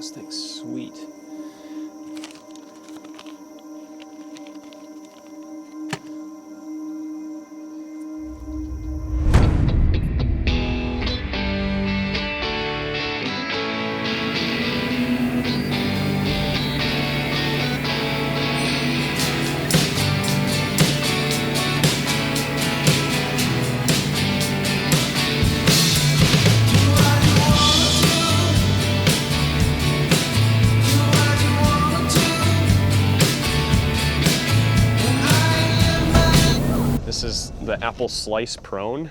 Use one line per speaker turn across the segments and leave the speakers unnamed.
this thing's sweet. This is the apple slice prone,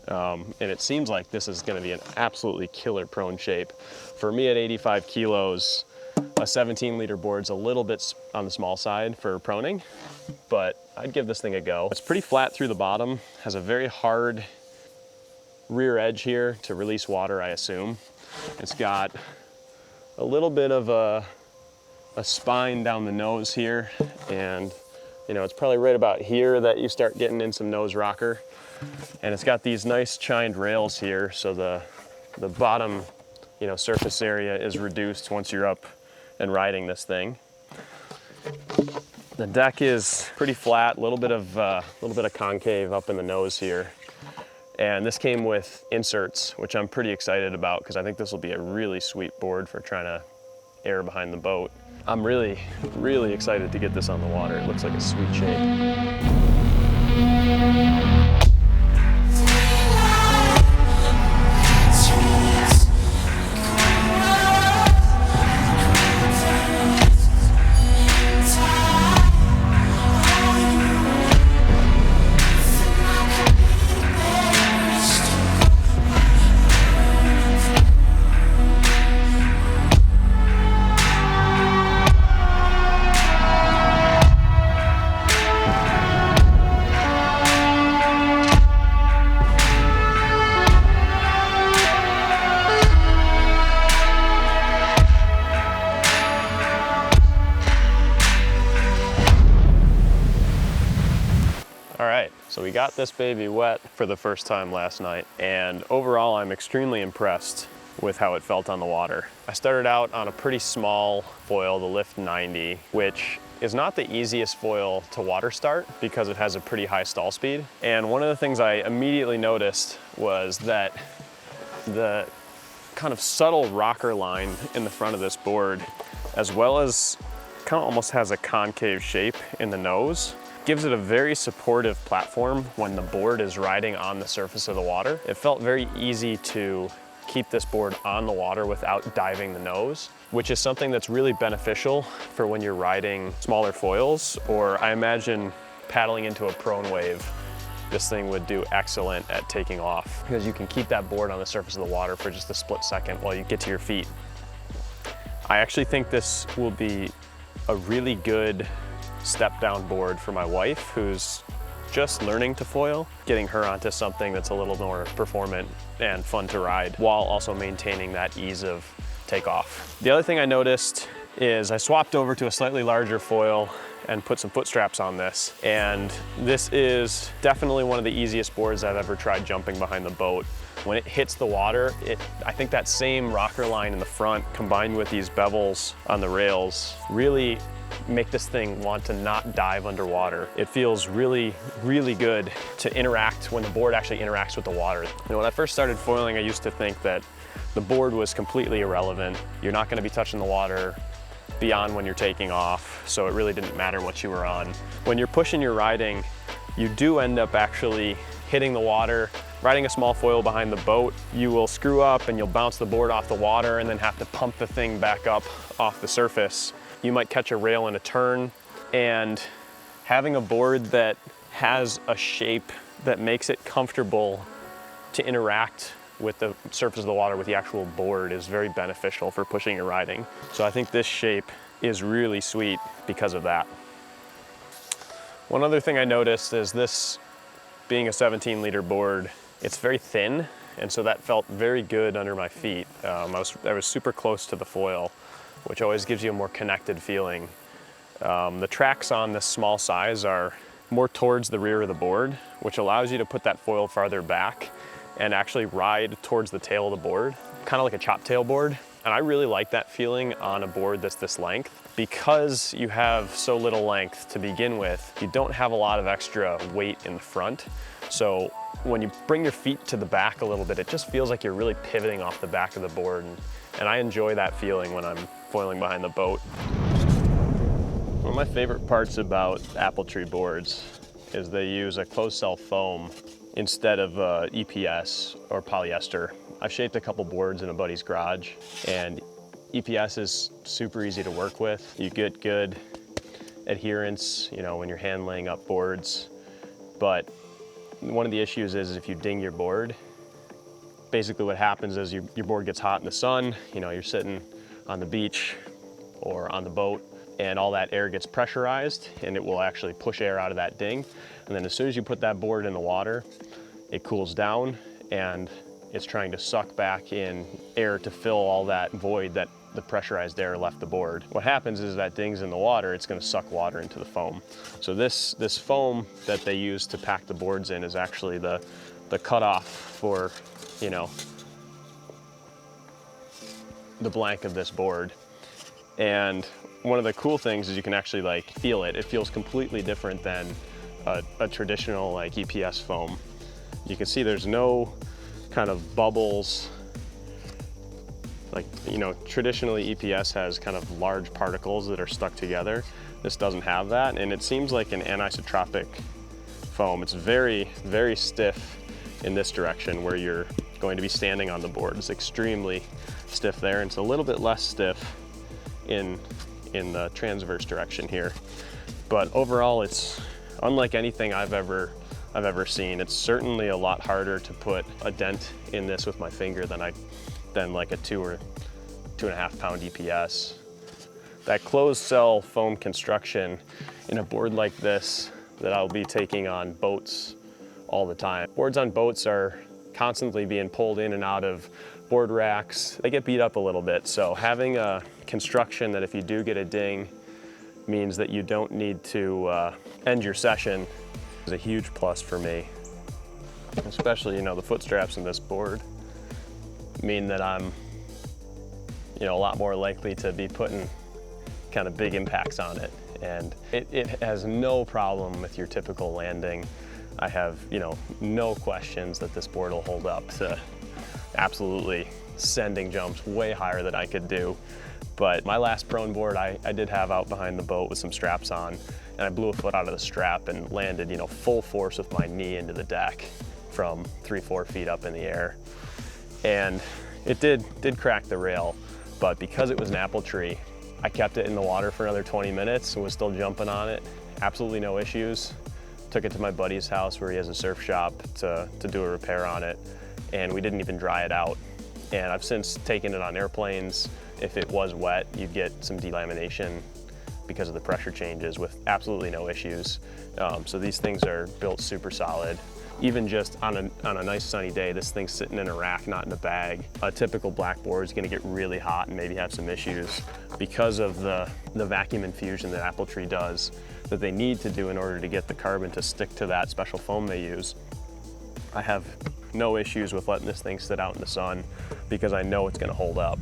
and it seems like this is gonna be an absolutely killer prone shape. For me at 85 kilos, a 17-liter board's a little bit on the small side for proning, but I'd give this thing a go. It's pretty flat through the bottom, has a very hard rear edge here to release water, I assume. It's got a little bit of a spine down the nose here, and you know, it's probably right about here that you start getting in some nose rocker. And it's got these nice chined rails here, so the bottom, you know, surface area is reduced once you're up and riding this thing. The deck is pretty flat, a little bit of concave up in the nose here. And this came with inserts, which I'm pretty excited about because I think this will be a really sweet board for trying to air behind the boat. I'm really, really excited to get this on the water. It looks like a sweet shape. All right, so we got this baby wet for the first time last night, and overall I'm extremely impressed with how it felt on the water. I started out on a pretty small foil, the Lift 90, which is not the easiest foil to water start because it has a pretty high stall speed. And one of the things I immediately noticed was that the kind of subtle rocker line in the front of this board, as well as kind of almost has a concave shape in the nose, gives it a very supportive platform when the board is riding on the surface of the water. It felt very easy to keep this board on the water without diving the nose, which is something that's really beneficial for when you're riding smaller foils, or I imagine paddling into a prone wave. This thing would do excellent at taking off because you can keep that board on the surface of the water for just a split second while you get to your feet. I actually think this will be a really good step down board for my wife who's just learning to foil, getting her onto something that's a little more performant and fun to ride while also maintaining that ease of takeoff. The other thing I noticed is I swapped over to a slightly larger foil and put some foot straps on this. And this is definitely one of the easiest boards I've ever tried jumping behind the boat. When it hits the water, I think that same rocker line in the front combined with these bevels on the rails really make this thing want to not dive underwater. It feels really, really good to interact when the board actually interacts with the water. You know, when I first started foiling, I used to think that the board was completely irrelevant. You're not gonna be touching the water beyond when you're taking off, so it really didn't matter what you were on. When you're pushing your riding, you do end up actually hitting the water. Riding a small foil behind the boat, you will screw up and you'll bounce the board off the water and then have to pump the thing back up off the surface. You might catch a rail in a turn, and having a board that has a shape that makes it comfortable to interact with the surface of the water with the actual board is very beneficial for pushing your riding. So I think this shape is really sweet because of that. One other thing I noticed is this being a 17-liter board, it's very thin, and so that felt very good under my feet. I was super close to the foil, which always gives you a more connected feeling. The tracks on this small size are more towards the rear of the board, which allows you to put that foil farther back and actually ride towards the tail of the board, kind of like a chop tail board. And I really like that feeling on a board that's this length. Because you have so little length to begin with, you don't have a lot of extra weight in the front. So when you bring your feet to the back a little bit, it just feels like you're really pivoting off the back of the board. And I enjoy that feeling when I'm foiling behind the boat. One of my favorite parts about Appletree boards is they use a closed cell foam instead of EPS or polyester. I've shaped a couple boards in a buddy's garage, and EPS is super easy to work with. You get good adherence, you know, when you're hand laying up boards. But one of the issues is if you ding your board, basically what happens is your board gets hot in the sun, you know, you're sitting on the beach or on the boat, and all that air gets pressurized and it will actually push air out of that ding. And then as soon as you put that board in the water, it cools down and it's trying to suck back in air to fill all that void that the pressurized air left the board. What happens is that ding's in the water, it's gonna suck water into the foam. So this foam that they use to pack the boards in is actually the cutoff for, you know, the blank of this board. And one of the cool things is you can actually like feel it. It feels completely different than a traditional like EPS foam. You can see there's no kind of bubbles. Like, you know, traditionally EPS has kind of large particles that are stuck together. This doesn't have that, and it seems like an anisotropic foam. It's very, very stiff in this direction where you're going to be standing on the board. It's extremely stiff there, and it's a little bit less stiff in the transverse direction here. But overall, it's unlike anything I've ever seen. It's certainly a lot harder to put a dent in this with my finger than like a 2 or 2.5 pound EPS. That closed cell foam construction in a board like this that I'll be taking on boats all the time. Boards on boats are constantly being pulled in and out of board racks. They get beat up a little bit, so having a construction that if you do get a ding means that you don't need to end your session is a huge plus for me. Especially, you know, the foot straps in this board mean that I'm, you know, a lot more likely to be putting kind of big impacts on it. And it has no problem with your typical landing. I have, you know, no questions that this board will hold up to absolutely sending jumps way higher than I could do. But my last prone board I did have out behind the boat with some straps on, and I blew a foot out of the strap and landed, you know, full force with my knee into the deck from 3-4 feet up in the air. And it did crack the rail, but because it was an Appletree, I kept it in the water for another 20 minutes and was still jumping on it. Absolutely no issues. Took it to my buddy's house where he has a surf shop to do a repair on it, and we didn't even dry it out. And I've since taken it on airplanes. If it was wet, you'd get some delamination because of the pressure changes with absolutely no issues. So these things are built super solid. Even just on a nice sunny day, this thing's sitting in a rack, not in a bag. A typical black board is gonna get really hot and maybe have some issues because of the vacuum infusion that Appletree does that they need to do in order to get the carbon to stick to that special foam they use. I have no issues with letting this thing sit out in the sun because I know it's gonna hold up.